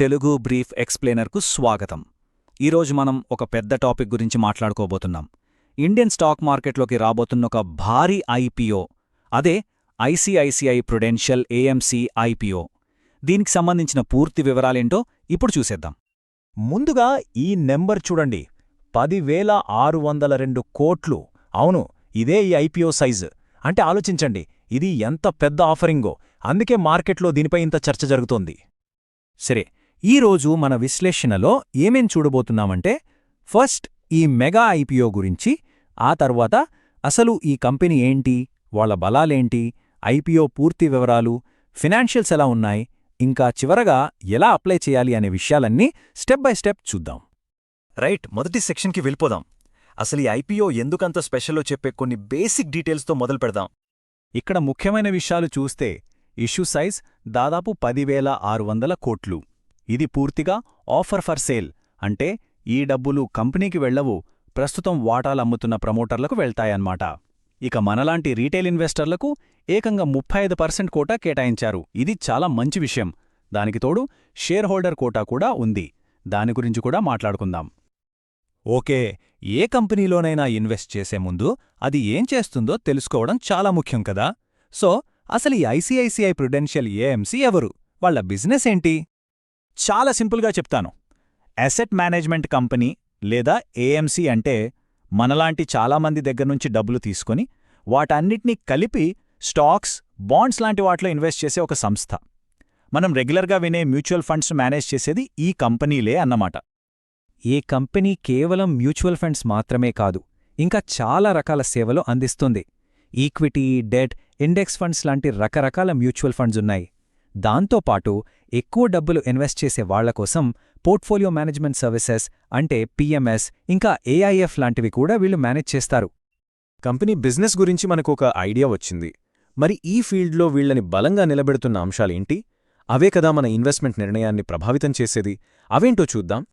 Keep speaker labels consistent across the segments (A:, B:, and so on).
A: Telugu brief ఎక్స్ప్లెయినర్కు స్వాగతం. ఈరోజు మనం ఒక పెద్ద టాపిక్ గురించి మాట్లాడుకోబోతున్నాం. ఇండియన్ స్టాక్ మార్కెట్లోకి రాబోతున్న ఒక భారీ ఐపీఓ, అదే ఐసిఐసిఐ ప్రుడెన్షియల్ ఏఎంసీ ఐపీఓ. దీనికి సంబంధించిన పూర్తి వివరాలేంటో ఇప్పుడు చూసేద్దాం.
B: ముందుగా ఈ నెంబర్ చూడండి, 10,602 కోట్లు. అవును, ఇదే ఈ ఐపీఓ సైజు. అంటే ఆలోచించండి, ఇది ఎంత పెద్ద ఆఫరింగో. అందుకే మార్కెట్లో దీనిపై ఇంత చర్చ జరుగుతోంది.
A: సరే, ఈరోజు మన విశ్లేషణలో ఏమేం చూడబోతున్నామంటే, ఫస్ట్ ఈ మెగా ఐపీఓ గురించి, ఆ తర్వాత అసలు ఈ కంపెనీ ఏంటి, వాళ్ళ బలాలేంటి, ఐపీఓ పూర్తి వివరాలు, ఫినాన్షియల్స్ ఎలా ఉన్నాయి, ఇంకా చివరగా ఎలా అప్లై చేయాలి అనే విషయాలన్నీ స్టెప్ బై స్టెప్ చూద్దాం.
C: రైట్, మొదటి సెక్షన్కి వెళ్ళిపోదాం. అసలు ఈ ఐపీఓ ఎందుకంత స్పెషల్లో చెప్పే కొన్ని బేసిక్ డీటెయిల్స్తో మొదలు పెడదాం.
B: ఇక్కడ ముఖ్యమైన విషయాలు చూస్తే, ఇష్యూ సైజ్ దాదాపు 10,600 కోట్లు. ఇది పూర్తిగా ఆఫర్ ఫర్ సేల్, అంటే ఈ డబ్బులు కంపెనీకి వెళ్లవు, ప్రస్తుతం వాటాలమ్ముతున్న ప్రమోటర్లకు వెళ్తాయన్నమాట. ఇక మనలాంటి రీటైల్ ఇన్వెస్టర్లకు ఏకంగా 35% కోటా కేటాయించారు. ఇది చాలా మంచి విషయం. దానికి తోడు షేర్ హోల్డర్ కోటా కూడా ఉంది. దాని గురించి కూడా మాట్లాడుకుందాం.
A: ఓకే, ఏ కంపెనీలోనైనా ఇన్వెస్ట్ చేసే ముందు అది ఏం చేస్తుందో తెలుసుకోవడం చాలా ముఖ్యం కదా. సో అసలు ఈ ఐసిఐసిఐ ప్రుడెన్షియల్ ఏఎంసీ ఎవరు, వాళ్ళ బిజినెస్ ఏంటి? చాలా సింపుల్గా చెప్తాను. అసెట్ మేనేజ్మెంట్ కంపెనీ లేదా ఏఎంసీ అంటే మనలాంటి చాలామంది దగ్గర్నుంచి డబ్బులు తీసుకొని వాటన్నిటినీ కలిపి స్టాక్స్, బాండ్స్ లాంటి వాటిలో ఇన్వెస్ట్ చేసే ఒక సంస్థ. మనం రెగ్యులర్గా వినే మ్యూచువల్ ఫండ్స్ మేనేజ్ చేసేది ఈ కంపెనీలే అన్నమాట.
D: ఏ కంపెనీ కేవలం మ్యూచువల్ ఫండ్స్ మాత్రమే కాదు, ఇంకా చాలా రకాల సేవలు అందిస్తుంది. ఈక్విటీ, డెట్, ఇండెక్స్ ఫండ్స్ లాంటి రకరకాల మ్యూచువల్ ఫండ్స్ ఉన్నాయి. దాంతోపాటు ఎక్కువ డబ్బులు ఇన్వెస్ట్ చేసే వాళ్లకోసం పోర్ట్ఫోలియో మేనేజ్మెంట్ సర్వీసెస్ అంటే పిఎంఎస్, ఇంకా ఏఐఎఫ్ లాంటివి కూడా వీళ్లు మేనేజ్ చేస్తారు.
B: కంపెనీ బిజినెస్ గురించి మనకు ఒక ఐడియా వచ్చింది. మరి ఈ ఫీల్డ్లో వీళ్లని బలంగా నిలబెడుతున్న అంశాలేంటి? అవే కదా మన ఇన్వెస్ట్మెంట్ నిర్ణయాన్ని ప్రభావితం చేసేది. అవేంటో చూద్దాం.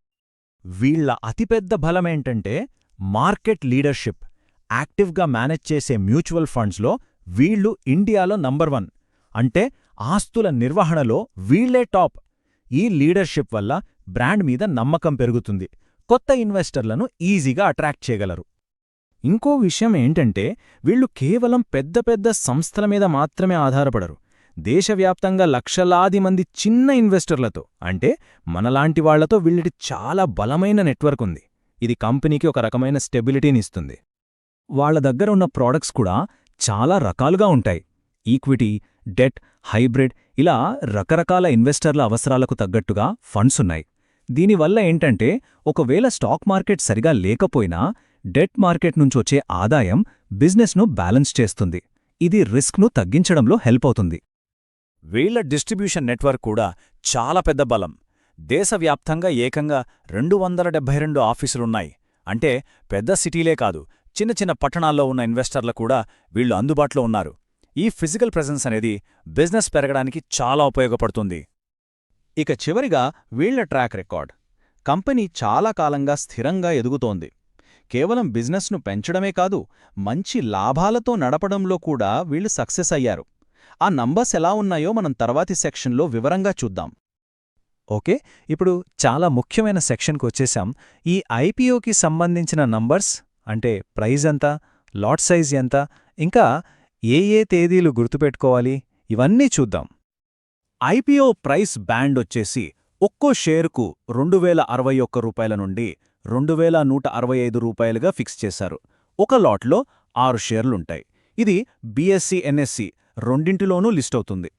A: వీళ్ల అతిపెద్ద బలమేంటంటే మార్కెట్ లీడర్షిప్. యాక్టివ్గా మేనేజ్ చేసే మ్యూచువల్ ఫండ్స్లో వీళ్లు ఇండియాలో నంబర్ 1. అంటే ఆస్తుల నిర్వహణలో వీళ్లే టాప్. ఈ లీడర్షిప్ వల్ల బ్రాండ్ మీద నమ్మకం పెరుగుతుంది, కొత్త ఇన్వెస్టర్లను ఈజీగా అట్రాక్ట్ చేయగలరు. ఇంకో విషయం ఏంటంటే, వీళ్లు కేవలం పెద్ద పెద్ద సంస్థల మీద మాత్రమే ఆధారపడరు. దేశవ్యాప్తంగా లక్షలాది మంది చిన్న ఇన్వెస్టర్లతో, అంటే మనలాంటి వాళ్లతో వీళ్ళకి చాలా బలమైన నెట్వర్క్ ఉంది. ఇది కంపెనీకి ఒక రకమైన స్టెబిలిటీనిస్తుంది.
D: వాళ్ల దగ్గర ఉన్న ప్రోడక్ట్స్ కూడా చాలా రకాలుగా ఉంటాయి. ఈక్విటీ, డెట్, హైబ్రిడ్, ఇలా రకరకాల ఇన్వెస్టర్ల అవసరాలకు తగ్గట్టుగా ఫండ్సున్నాయి. దీనివల్ల ఏంటంటే, ఒకవేళ స్టాక్ మార్కెట్ సరిగా లేకపోయినా డెట్ మార్కెట్ నుంచొచ్చే ఆదాయం బిజినెస్ను బ్యాలెన్స్ చేస్తుంది. ఇది రిస్క్ను తగ్గించడంలో హెల్ప్ అవుతుంది.
A: వీళ్ల డిస్ట్రిబ్యూషన్ నెట్వర్క్ కూడా చాలా పెద్ద బలం. దేశవ్యాప్తంగా ఏకంగా 272 ఆఫీసులున్నాయి. అంటే పెద్ద సిటీలే కాదు, చిన్న చిన్న పట్టణాల్లో ఉన్న ఇన్వెస్టర్ల కూడా వీళ్లు అందుబాటులో ఉన్నారు. ఈ ఫిజికల్ ప్రెజెన్స్ అనేది బిజినెస్ పెరగడానికి చాలా ఉపయోగపడుతుంది.
B: ఇక చివరిగా వీళ్ల ట్రాక్ రికార్డ్. కంపెనీ చాలా కాలంగా స్థిరంగా ఎదుగుతోంది. కేవలం బిజినెస్ను పెంచడమే కాదు, మంచి లాభాలతో నడపడంలో కూడా వీళ్లు సక్సెస్ అయ్యారు. ఆ నంబర్స్ ఎలా ఉన్నాయో మనం తర్వాతి సెక్షన్లో వివరంగా చూద్దాం.
D: ఓకే, ఇప్పుడు చాలా ముఖ్యమైన సెక్షన్కు వచ్చేశాం. ఈ ఐపీఓకి సంబంధించిన నంబర్స్ అంటే ప్రైజ్ ఎంత, లాట్ సైజ్ ఎంత, ఇంకా ఏ తేదీలు గుర్తుపెట్టుకోవాలి, ఇవన్నీ చూద్దాం.
A: ఐపీఓ ప్రైస్ బ్యాండ్ వచ్చేసి ఒక్కో షేరుకు 2,061 రూపాయల నుండి 2,165 రూపాయలుగా ఫిక్స్ చేశారు. ఒక లాట్లో 6 షేర్లుంటాయి. ఇది బీఎస్సీ, ఎన్ఎస్సీ రెండింటిలోనూ లిస్టవుతుంది.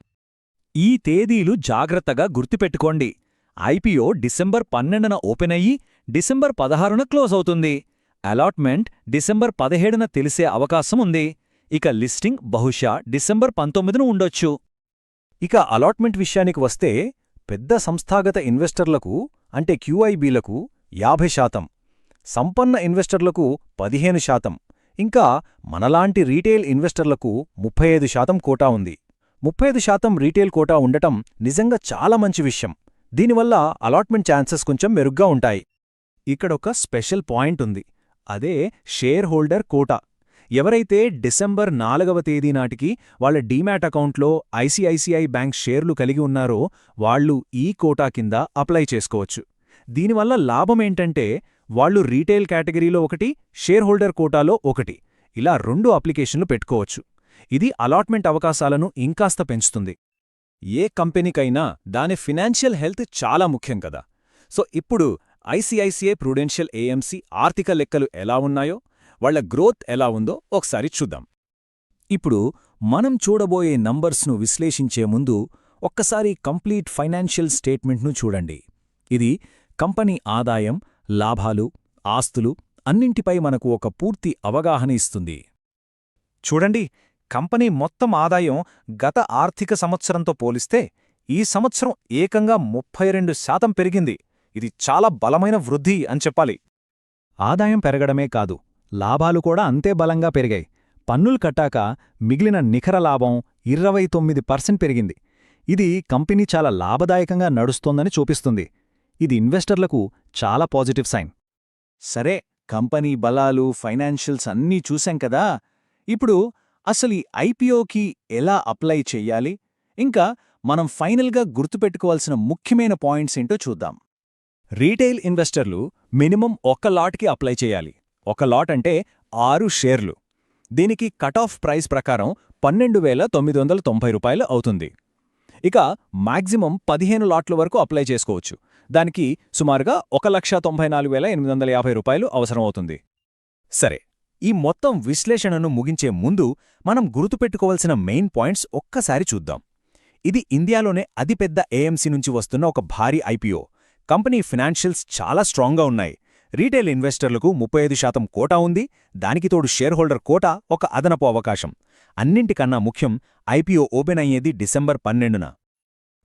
A: ఈ తేదీలు జాగ్రత్తగా గుర్తుపెట్టుకోండి. ఐపీఓ డిసెంబర్ 12న ఓపెన్ అయ్యి డిసెంబర్ 16న క్లోజ్ అవుతుంది. అలాట్మెంట్ డిసెంబర్ 17న తెలిసే అవకాశం ఉంది. ఇక లిస్టింగ్ బహుశా డిసెంబర్ 19న ఉండొచ్చు.
B: ఇక అలాట్మెంట్ విషయానికి వస్తే, పెద్ద సంస్థాగత ఇన్వెస్టర్లకు అంటే క్యూఐబీలకు 50%, సంపన్న ఇన్వెస్టర్లకు 15%, ఇంకా మనలాంటి రీటైల్ ఇన్వెస్టర్లకు 35% కోటా ఉంది. 35% రీటైల్ కోటా ఉండటం నిజంగా చాలా మంచి విషయం. దీనివల్ల అలాట్మెంట్ ఛాన్సెస్ కొంచెం మెరుగ్గా ఉంటాయి.
D: ఇక్కడొక స్పెషల్ పాయింట్ ఉంది, అదే షేర్ హోల్డర్ కోటా.
A: ఎవరైతే డిసెంబర్ 4వ తేదీ నాటికి వాళ్ళ డీమ్యాట్ అకౌంట్లో ఐసిఐసిఐ బ్యాంక్ షేర్లు కలిగి ఉన్నారో వాళ్ళు ఈ కోటా కింద అప్లై చేసుకోవచ్చు. దీనివల్ల లాభమేంటంటే వాళ్ళు రీటైల్ కేటగిరీలో ఒకటి, షేర్ హోల్డర్ కోటాలో ఒకటి, ఇలా 2 అప్లికేషన్లు పెట్టుకోవచ్చు. ఇది అలాట్మెంట్ అవకాశాలను ఇంకాస్త పెంచుతుంది. ఏ కంపెనీకైనా దాని ఫినాన్షియల్ హెల్త్ చాలా ముఖ్యం కదా. సో ఇప్పుడు ఐసిఐసిఐ ప్రుడెన్షియల్ ఏఎంసీ ఆర్థిక లెక్కలు ఎలా ఉన్నాయో, వాళ్ల గ్రోత్ ఎలా ఉందో ఒకసారి చూద్దాం. ఇప్పుడు మనం చూడబోయే నంబర్స్ను విశ్లేషించే ముందు ఒక్కసారి కంప్లీట్ ఫైనాన్షియల్ స్టేట్మెంట్ను చూడండి. ఇది కంపెనీ ఆదాయం, లాభాలు, ఆస్తులు అన్నింటిపై మనకు ఒక పూర్తి అవగాహన ఇస్తుంది. చూడండి, కంపెనీ మొత్తం ఆదాయం గత ఆర్థిక సంవత్సరంతో పోలిస్తే ఈ సంవత్సరం ఏకంగా 32% పెరిగింది. ఇది చాలా బలమైన వృద్ధి అని చెప్పాలి. ఆదాయం పెరగడమే కాదు, లాభాలు కూడా అంతే బలంగా పెరిగాయి. పన్నులు కట్టాక మిగిలిన నికర లాభం 29% పెరిగింది. ఇది కంపెనీ చాలా లాభదాయకంగా నడుస్తోందని చూపిస్తుంది. ఇది ఇన్వెస్టర్లకు చాలా పాజిటివ్ సైన్. సరే, కంపెనీ బలాలు, ఫైనాన్షియల్స్ అన్నీ చూశాం కదా. ఇప్పుడు అసలు ఈ ఐపీఓకి ఎలా అప్లై చెయ్యాలి, ఇంకా మనం ఫైనల్గా గుర్తుపెట్టుకోవాల్సిన ముఖ్యమైన పాయింట్స్ ఏంటో చూద్దాం. రీటైల్ ఇన్వెస్టర్లు మినిమం 1 లాట్కి అప్లై చేయాలి. 1 లాట్ అంటే 6 షేర్లు. దీనికి కట్ ఆఫ్ ప్రైస్ ప్రకారం 12,990 రూపాయలు అవుతుంది. ఇక మాక్సిమం 15 లాట్ల వరకు అప్లై చేసుకోవచ్చు. దానికి సుమారుగా 1,94,850 రూపాయలు అవసరం అవుతుంది. సరే, ఈ మొత్తం విశ్లేషణను ముగించే ముందు మనం గుర్తుపెట్టుకోవాల్సిన మెయిన్ పాయింట్స్ ఒక్కసారి చూద్దాం. ఇది ఇండియాలోనే అతిపెద్ద ఏఎంసీ నుంచి వస్తున్న ఒక భారీ ఐపీఓ. కంపెనీ ఫినాన్షియల్స్ చాలా స్ట్రాంగ్గా ఉన్నాయి. రీటైల్ ఇన్వెస్టర్లకు 35% కోటా ఉంది. దానికి తోడు షేర్ హోల్డర్ కోటా ఒక అదనపు అవకాశం. అన్నింటికన్నా ముఖ్యం, ఐపీఓ ఓపెన్ అయ్యేది డిసెంబర్ 12న.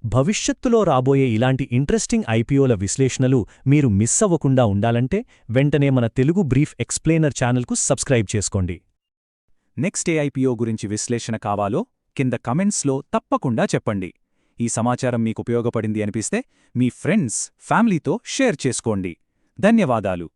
A: భవిష్యత్తులో రాబోయే ఇలాంటి ఇంట్రెస్టింగ్ ఐపీఓల విశ్లేషణలు మీరు మిస్ అవ్వకుండా ఉండాలంటే వెంటనే మన తెలుగు బ్రీఫ్ ఎక్స్ప్లెయినర్ ఛానల్కు సబ్స్క్రైబ్ చేసుకోండి. నెక్స్ట్ ఏ ఐపీఓ గురించి విశ్లేషణ కావాలో కింద కమెంట్స్లో తప్పకుండా చెప్పండి. ఈ సమాచారం మీకు ఉపయోగపడింది అనిపిస్తే మీ ఫ్రెండ్స్, ఫ్యామిలీతో షేర్ చేసుకోండి. ధన్యవాదాలు.